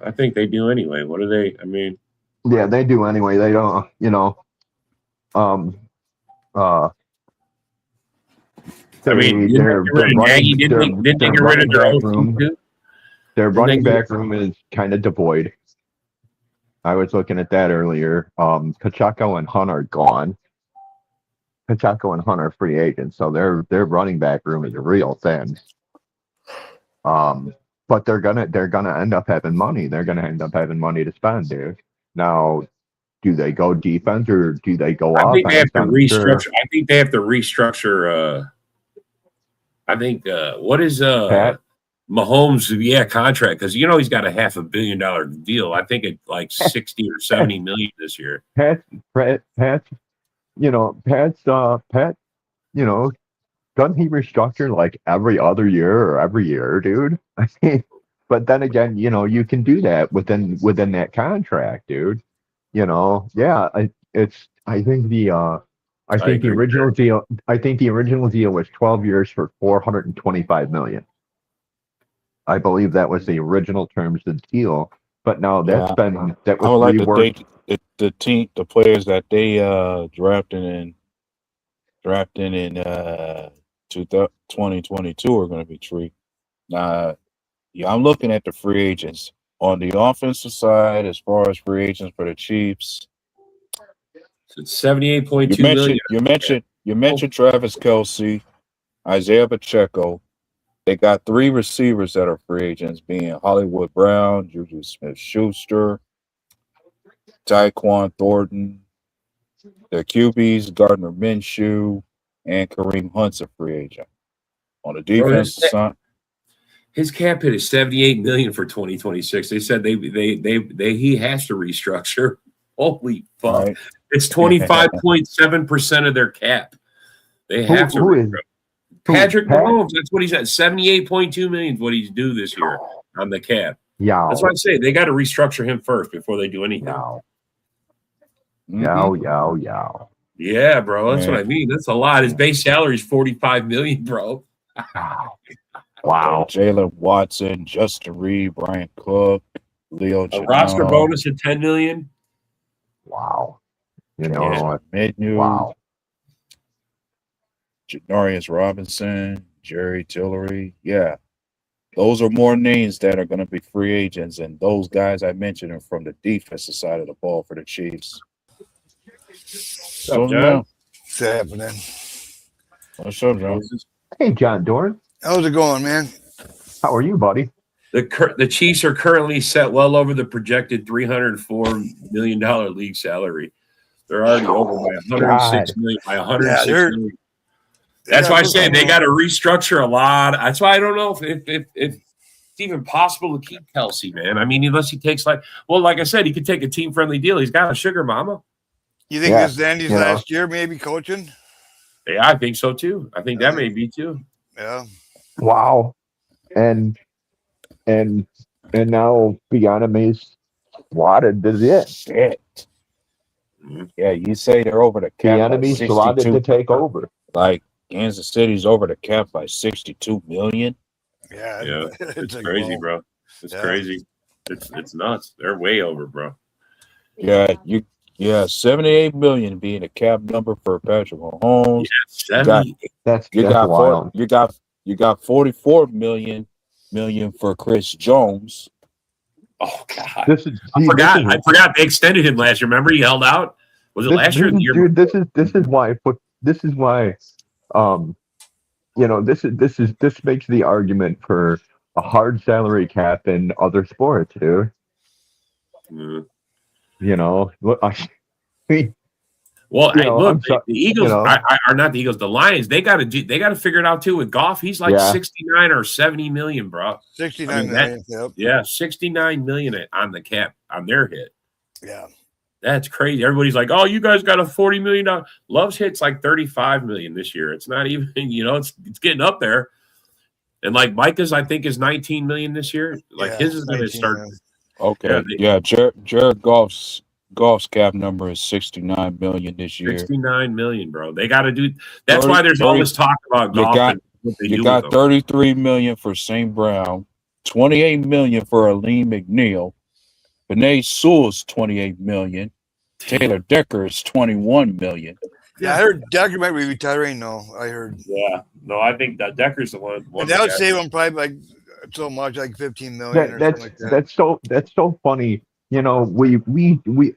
I think they do anyway. What do they? I mean, Yeah, they do anyway. They don't, um, uh, I mean, their Nagy didn't they get rid of their back OC room. too? Their running back room is kind of devoid. I was looking at that earlier. Pacheco and Hunt are gone. Pacheco and Hunt are free agents, so their running back room is real thin. But they're gonna end up having money. They're gonna end up having money to spend, dude. Now, do they go defense or do they go offense? I think they have to I'm restructure. sure. I think they have to restructure. I think what is Pat? Mahomes' contract, because he's got a $500 million deal. I think it's like 60 or 70 million this year. Pat, Pat, doesn't he restructure like every other year or every year, dude? I mean, but then again, you can do that within that contract, dude. Yeah, I think the original deal. I think the original deal was 12 years for 425 million. I believe that was the original terms of the deal. But now that was reworked. The players that they drafted in 2022 are going to be treated. Now, I'm looking at the free agents on the offensive side as far as free agents for the Chiefs. So it's 78.2 million. You mentioned Travis Kelce, Isaiah Pacheco. They got 3 receivers that are free agents, being Hollywood Brown, Juju Smith-Schuster, Tyquan Thornton. The QBs, Gardner Minshew, and Kareem Hunt's a free agent. On the defensive side, his cap hit is 78 million for 2026. They said he has to restructure. Holy fuck! Right. It's 25.7% of their cap. They have to. Who is Patrick Mahomes? That's what he's at. 78.2 million is what he's due this year on the cap. Yeah, that's what I say. They got to restructure him first before they do anything. Yeah, bro. That's what I mean. That's a lot. His base salary is 45 million, bro. Wow. Jalen Watson, Justin Reed, Brian Cook, Leo Janelle. Roster bonus at 10 million. Wow. Menu. Wow. Janarius Robinson, Jerry Tillery. Yeah. Those are more names that are going to be free agents, and those guys I mentioned are from the defensive side of the ball for the Chiefs. What's up, John? What's happening? What's up, John? Hey, John Dorn. How's it going, man? How are you, buddy? The Chiefs are currently set well over the projected $304 million league salary. They're already over by 106 million. By 106 million. That's why I say they got to restructure a lot. That's why I don't know if it's even possible to keep Kelce, man. I mean, unless he takes like I said, he could take a team-friendly deal. He's got a sugar mama. You think this is Andy's last year, maybe coaching? Yeah, I think so too. I think that may be too. Yeah. Wow. And now Bieniemy's slotted to this. Yeah, you say they're over the cap. Bieniemy's slotted to take over. Like Kansas City's over the cap by 62 million. Yeah, it's crazy, bro. It's crazy. It's nuts. They're way over, bro. Yeah, 78 million being a cap number for Patrick Mahomes. Yeah, that's wild. You got 44 million for Chris Jones. Oh God! I forgot they extended him last year. Remember, he held out. Was it last year? Dude, this is why. This makes the argument for a hard salary cap in other sports, dude. Mm. The Eagles are not the Eagles. The Lions, they got to figure it out too. With Goff, he's like 69 or 70 million, bro. 69 million. Yeah, 69 million on the cap on their hit. Yeah, that's crazy. Everybody's like, "Oh, you guys got a $40 million." Love's hit's like 35 million this year. It's not even, it's getting up there. And like Micah's, I think is 19 million this year. Like his is going to start. Okay, Jared Goff's Golf's cap number is 69 million this year. 69 million, bro. They got to do. That's why there's all this talk about golf. You got 33 million for St. Brown, 28 million for Aleem McNeil, Benet Sewell's 28 million, Taylor Decker is 21 million. Yeah, I heard Decker might be retiring. No, I heard. Yeah, no, I think that Decker's the one. And that would save him probably like so much, like 15 million or something like that. That's so funny. You know, we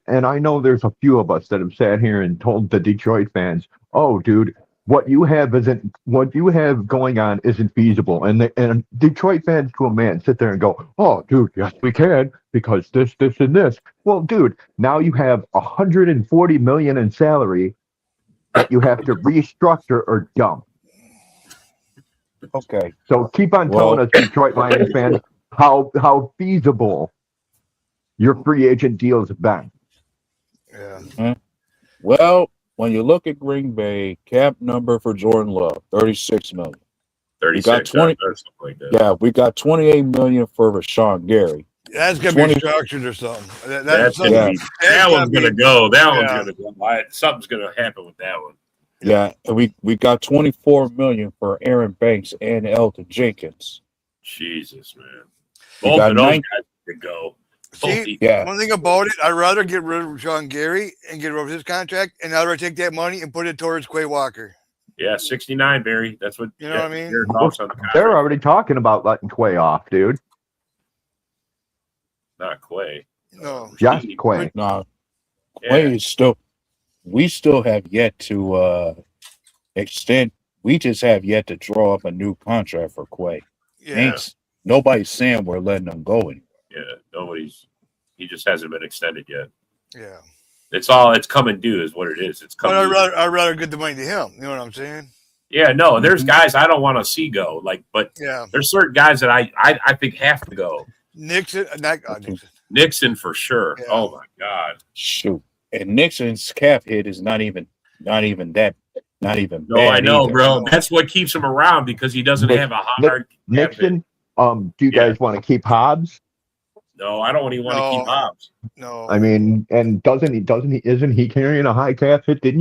and I know there's a few of us that have sat here and told the Detroit fans, "Oh, dude, what you have going on isn't feasible." And Detroit fans to a man sit there and go, "Oh, dude, yes, we can because this, and this." Well, dude, now you have 140 million in salary that you have to restructure or dump. Okay. So keep on telling us, Detroit Lions fans, how feasible your free agent deals have been. Yeah. Well, when you look at Green Bay, cap number for Jordan Love, 36 million. 36. We got 28 million for Rashawn Gary. That's gonna be structured or something. That one's gonna go. That one's gonna go. Something's gonna happen with that one. Yeah, and we got 24 million for Aaron Banks and Elton Jenkins. Jesus, man. Both of those guys could go. See, one thing about it, I'd rather get rid of Sean Gary and get rid of his contract, and I'd rather take that money and put it towards Quay Walker. Yeah, 69, Barry. That's what you know. What I mean, they're already talking about letting Quay off, dude. Not Quay. No, just Quay. No, Quay is still. We still have yet to extend. We just have yet to draw up a new contract for Quay. Yeah. Nobody's saying we're letting him go anymore. Yeah, he just hasn't been extended yet. Yeah. It's coming due is what it is. It's coming. But I'd rather give the money to him. You know what I'm saying? Yeah, no, there's guys I don't want to see go. But there's certain guys that I think have to go. Nixon for sure. Yeah. Oh my God. Shoot. And Nixon's cap hit is not even that. No, I know, either. Bro. That's what keeps him around because he doesn't have a hard Nixon. Do you guys want to keep Hobbs? No, I don't even want to keep Hobbs. No. I mean, and isn't he carrying a high cap hit? Didn't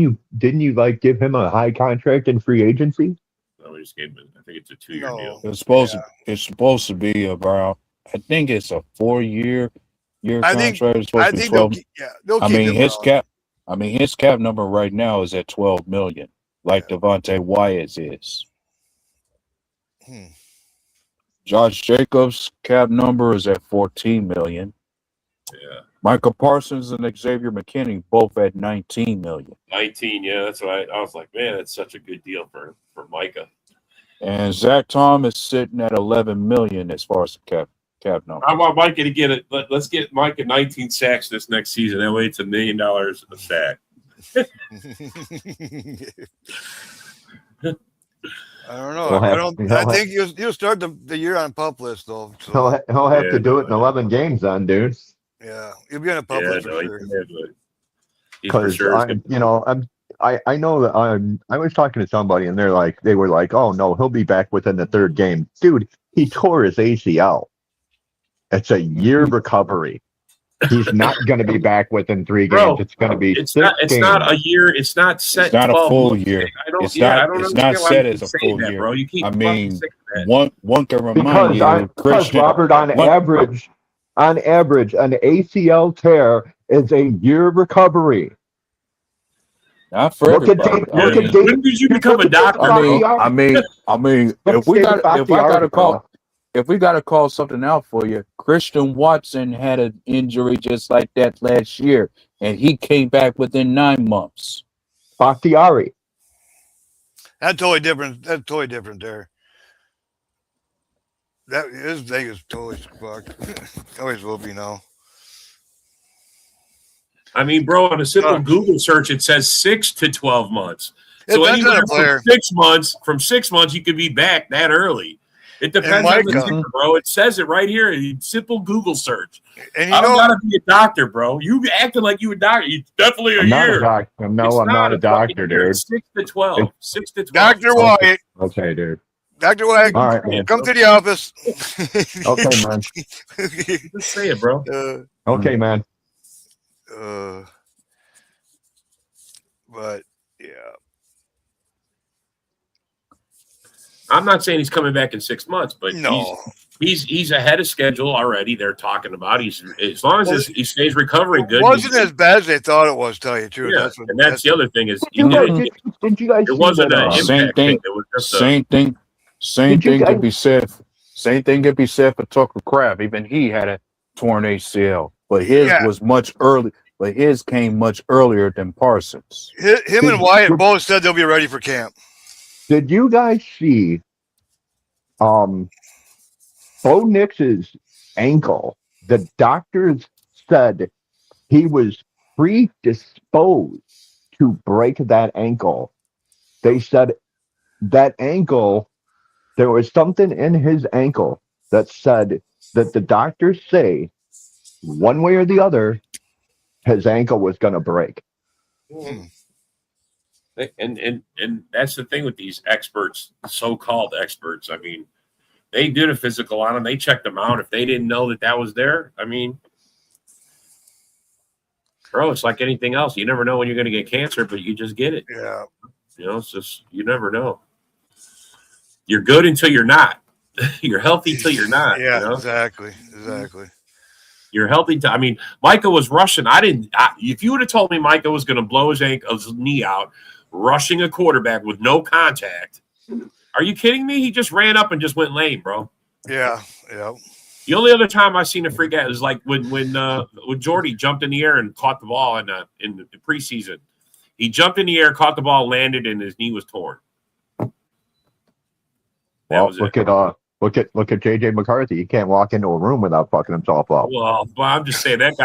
you like give him a high contract in free agency? No, we just gave him, I think it's a 2-year deal. It's supposed to be about, I think it's a 4-year contract. I think they'll keep his cap number right now is at 12 million, like Devontae Wyatt's is. Josh Jacobs' cap number is at 14 million. Yeah. Michael Parsons and Xavier McKinney both at 19 million. 19, yeah, that's right. I was like, man, that's such a good deal for Micah. And Zach Tom is sitting at 11 million as far as the cap number. I want Micah to get it. Let's get Micah 19 sacks this next season. That way it's $1 million a sack. I don't know. I think you'll start the year on PUP list though. So. He'll have to do it in 11 games, then, dude. Yeah, you'll be on a PUP list for sure. Because I know that I was talking to somebody and they were like, oh no, he'll be back within the third game, dude. He tore his ACL. It's a year recovery. He's not going to be back within 3 games. Bro, it's going to be. It's not a year. It's not set. It's not a full year. It's not set as a full year, bro. You keep. I mean, one can remind you, because Robert, on average, an ACL tear is a year recovery. Not for everybody. When did you become a doctor? I mean, if we got to call something out for you, Christian Watson had an injury just like that last year, and he came back within 9 months. Bakhtiari. That's totally different. That's totally different there. His thing is totally fucked. Always will be now. I mean, bro, on a simple Google search, it says 6 to 12 months. So anywhere from 6 months, you could be back that early. It depends on the ticker, bro. It says it right here. Simple Google search. And I don't gotta be a doctor, bro. You acting like you a doctor. You definitely I'm not a doctor, dude. 6 to 12. 6 to 12. Dr. Wyatt. Okay, dude. Dr. Wyatt, all right, come to the office. Okay, man. Just say it, bro. Okay, man. But yeah, I'm not saying he's coming back in 6 months, but no. he's ahead of schedule already. They're talking about he's as long as he stays recovering It good. wasn't as bad as they thought it was. Tell you the truth. Yeah, and that's the other thing is Did you guys it see wasn't that? an Same impact thing. thing. It was just Same thing. Same Did you thing guys- could be said. Same thing could be said for Tucker Craft. Even he had a torn ACL, but his Yeah. was much early. But his came much earlier than Parsons. Him and Wyatt both said they'll be ready for camp. Did you guys see Bo Nix's ankle? The doctors said he was predisposed to break that ankle. They said that ankle, there was something in his ankle that said that the doctors say one way or the other, his ankle was going to break. And that's the thing with these experts, so-called experts. I mean, they did a physical on him. They checked him out. If they didn't know that was there, I mean, bro, it's like anything else. You never know when you're going to get cancer, but you just get it. Yeah. It's just you never know. You're good until you're not. You're healthy till you're not. Yeah, exactly. You're healthy. I mean, Micah was rushing. If you would have told me Micah was going to blow his knee out, rushing a quarterback with no contact, are you kidding me? He just ran up and just went lame, bro. Yeah. The only other time I seen a freak out is like when Jordy jumped in the air and caught the ball in the preseason. He jumped in the air, caught the ball, landed, and his knee was torn. Well, look at JJ McCarthy. He can't walk into a room without fucking himself up. Well, I'm just saying that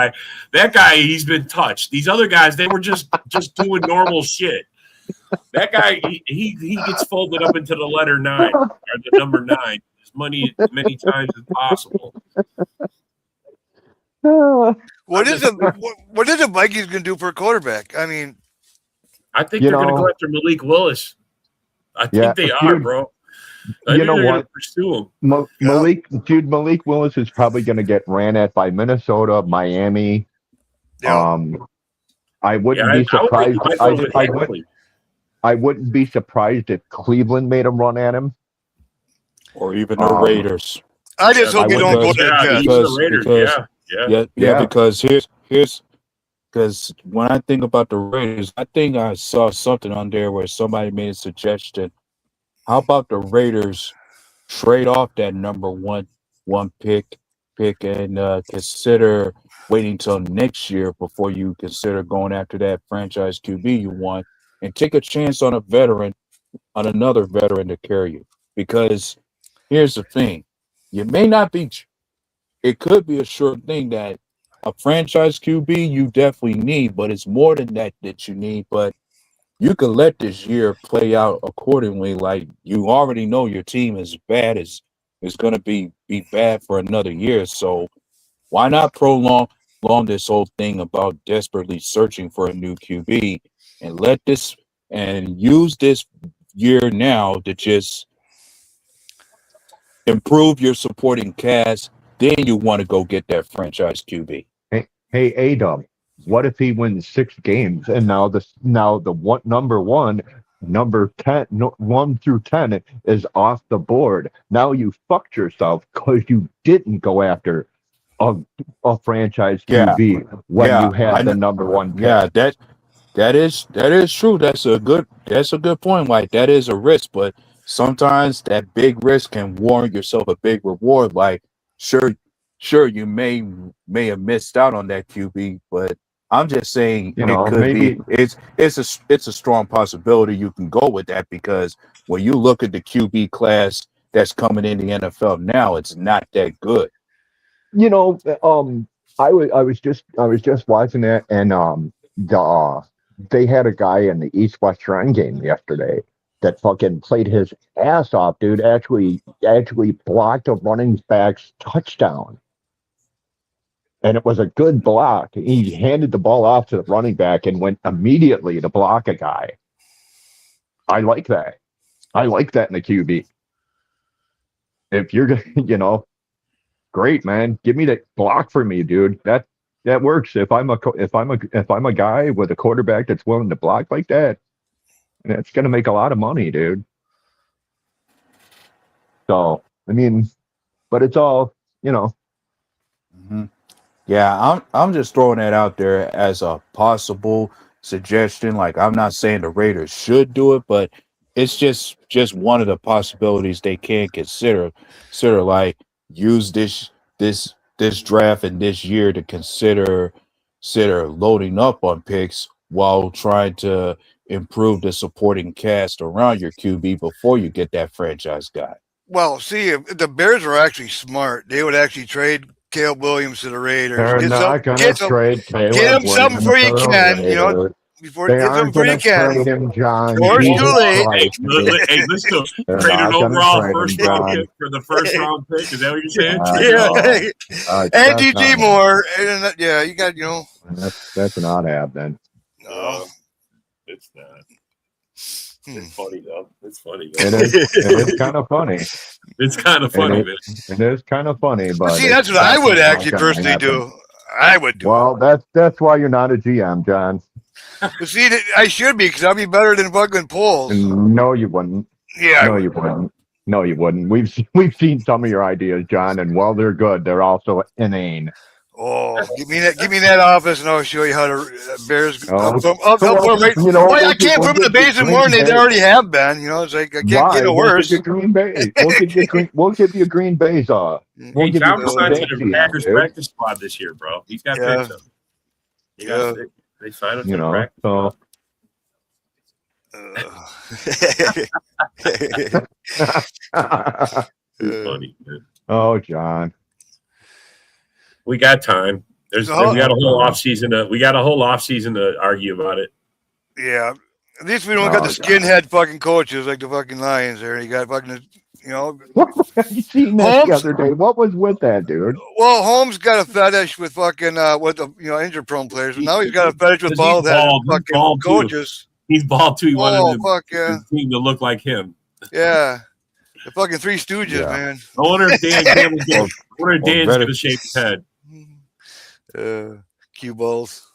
guy, he's been touched. These other guys, they were just doing normal shit. That guy, he gets folded up into the letter 9 or the number 9 as many times as possible. What is the Vikings gonna do for a quarterback? I mean, I think they're gonna go after Malik Willis. I think they are, bro. You know what? Pursue him. Malik Willis is probably going to get ran at by Minnesota, Miami. Yeah. I wouldn't be surprised. I wouldn't be surprised if Cleveland made him run at him, or even the Raiders. I just hope you don't go to the Jets. Because when I think about the Raiders, I think I saw something on there where somebody made a suggestion. How about the Raiders trade off that number one pick and consider waiting till next year before you consider going after that franchise QB you want, and take a chance on another veteran to carry you? Because here's the thing, it could be a sure thing that a franchise QB you definitely need, but it's more than that you need. But you can let this year play out accordingly. Like, you already know your team is bad, is going to be bad for another year. So why not prolong this whole thing about desperately searching for a new QB and use this year now to just improve your supporting cast. Then you want to go get that franchise QB. Hey, A-Dub, what if he wins 6 games and now the number 10, 1 through 10 is off the board? Now you fucked yourself because you didn't go after a franchise QB when you had the number 1 pick. Yeah, that is true. That's a good point. Like, that is a risk, but sometimes that big risk can warrant yourself a big reward. Like, sure, you may have missed out on that QB, but I'm just saying it's a strong possibility you can go with that, because when you look at the QB class that's coming in the NFL now, it's not that good. I was just watching that, and they had a guy in the East-West Shrine game yesterday that fucking played his ass off, dude. Actually blocked a running back's touchdown. And it was a good block. He handed the ball off to the running back and went immediately to block a guy. I like that. I like that in the QB. If you're, great, man. Give me the block for me, dude. that works. If I'm a guy with a quarterback that's willing to block like that, that's gonna make a lot of money, dude. So I mean, but it's all Mhm. Yeah, I'm just throwing that out there as a possible suggestion. Like I'm not saying the Raiders should do it, but it's just one of the possibilities they can consider. Consider like use this draft and this year to consider loading up on picks while trying to improve the supporting cast around your QB before you get that franchise guy. Well, see, if the Bears were actually smart, they would actually trade Caleb Williams to the Raiders. they're not gonna trade Get Caleb him something Williams before you to the can, you know, Raiders. before They get something aren't before you gonna can. trade him, John. Or it's Jesus too late. Christ, dude. Hey, listen, They're trade an not gonna overall trade him, first round John. pick for the first round pick. Is that what you're saying? No. And That's DJ not- Moore. And, yeah, you got, That's not happening. No. It's not. It's funny though. It's funny. It is kind of funny. It's kind of funny, man. It is kind of funny, but See, that's what I would not actually gonna personally happen. do. I would do. Well, that's why you're not a GM, John. But see, I should be because I'll be better than fucking Poles. No, you wouldn't. Yeah. No, you wouldn't. No, you wouldn't. We've seen some of your ideas, John, and while they're good, they're also inane. Oh, give me that office, and I'll show you how to Bears. Oh, I'll put 'em right. you know, Boy, I we'll can't put them in the get basement Green more than they Bay. already have been. You know, it's like I can't Why? get it We'll worse. give you Green Bay. We'll give you Green Bay's off. We'll Hey, give John you was Green signed to Bay's the Packers dude. practice squad this year, bro. He's got Yeah. picks up. They signed him to You the know, practice so It's funny, man. oh, John. We got time. We got a whole off season to argue about it. Yeah, at least we don't got the God. skinhead fucking coaches like the fucking Lions there. You got fucking, You seen that the Holmes? other day? What was with that, dude? Well, Holmes got a fetish with fucking with the injured prone players, but now he's got a fetish with He's bald headed bald. He's fucking bald, too. coaches. He's bald too. He wanted Fuck yeah, his team to look like him. yeah. The fucking Three Stooges, Yeah. man. I wonder if Dan Campbell's gonna, I wonder if Dan's Reddit. going to shave his head. Cue balls.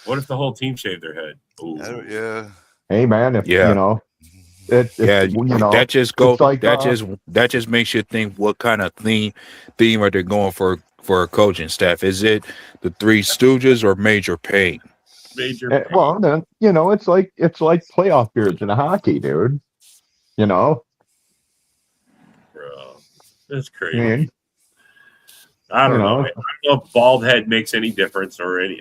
What if the whole team shaved their head? Ooh. Yeah. Hey, man, if Yeah. you know, it's Yeah, that just goes. it's like, that just makes you think what kind of theme are they going for a coaching staff? Is it the Three Stooges or Major Payne? Major. well, then it's like playoff periods in hockey, dude. You know, Bro, that's I crazy. mean, I don't you know. know. I don't know if bald head makes any difference or any.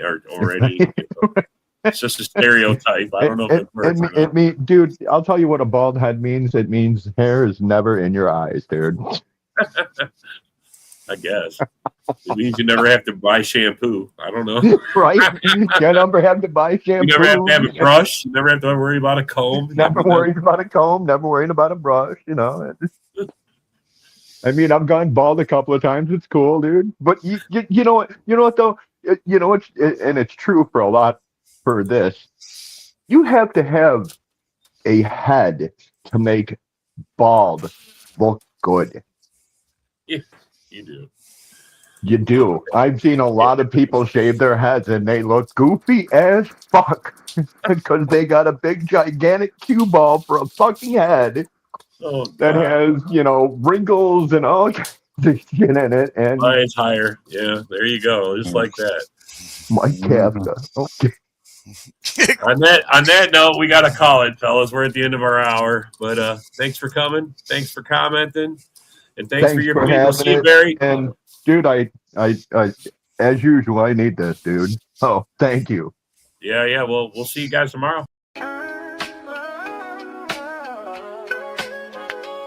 It's just a stereotype. I don't know if it works. or not. dude, I'll tell you what a bald head means. It means hair is never in your eyes, dude. I guess it means you never have to buy shampoo. I don't know. Right? You never have to buy shampoo. You never have to have a brush. You never have to worry about a comb. Never worried about a comb. Never worried about a brush. You know. I mean, I've gone bald a couple of times. It's cool, dude. But you know what? You know what though? And it's true for a lot. For this, you have to have a head to make bald look good. You do. You do. I've seen a lot of people shave their heads and they look goofy as fuck because they got a big gigantic cue ball for a fucking head Oh, that God. has wrinkles and all kinds of shit in it. And Mine's higher. Yeah, there you go. Just like that. my Kafka. Okay. On that note, we got to call it, fellas. We're at the end of our hour. But thanks for coming. Thanks for commenting. And thanks for your people. See you, Barry. And dude, I as usual, I need this, dude. Oh, thank you. Yeah. Well, we'll see you guys tomorrow.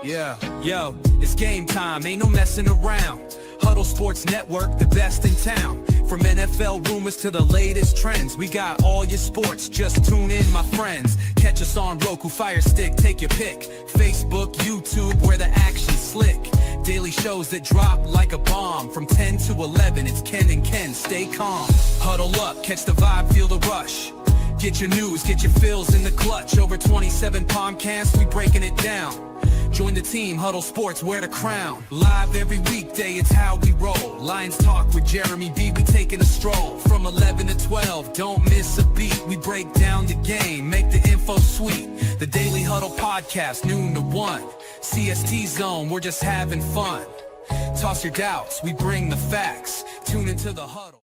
Yeah, yo, it's game time, ain't no messing around. Huddle Sports Network, the best in town. From NFL rumors to the latest trends, we got all your sports, just tune in, my friends. Catch us on Roku, Fire Stick, take your pick. Facebook, YouTube, where the action's slick. Daily shows that drop like a bomb. From 10 to 11, it's Ken and Ken, stay calm. Huddle up, catch the vibe, feel the rush. Get your news, get your fills in the clutch. Over 27 podcasts, we breaking it down. Join the team, Huddle Sports, wear the crown. Live every weekday, it's how we roll. Lions Talk with Jeremy B, we taking a stroll. From 11 to 12, don't miss a beat. We break down the game, make the info sweet. The Daily Huddle Podcast, noon to 1. CST Zone, we're just having fun. Toss your doubts, we bring the facts. Tune into the Huddle.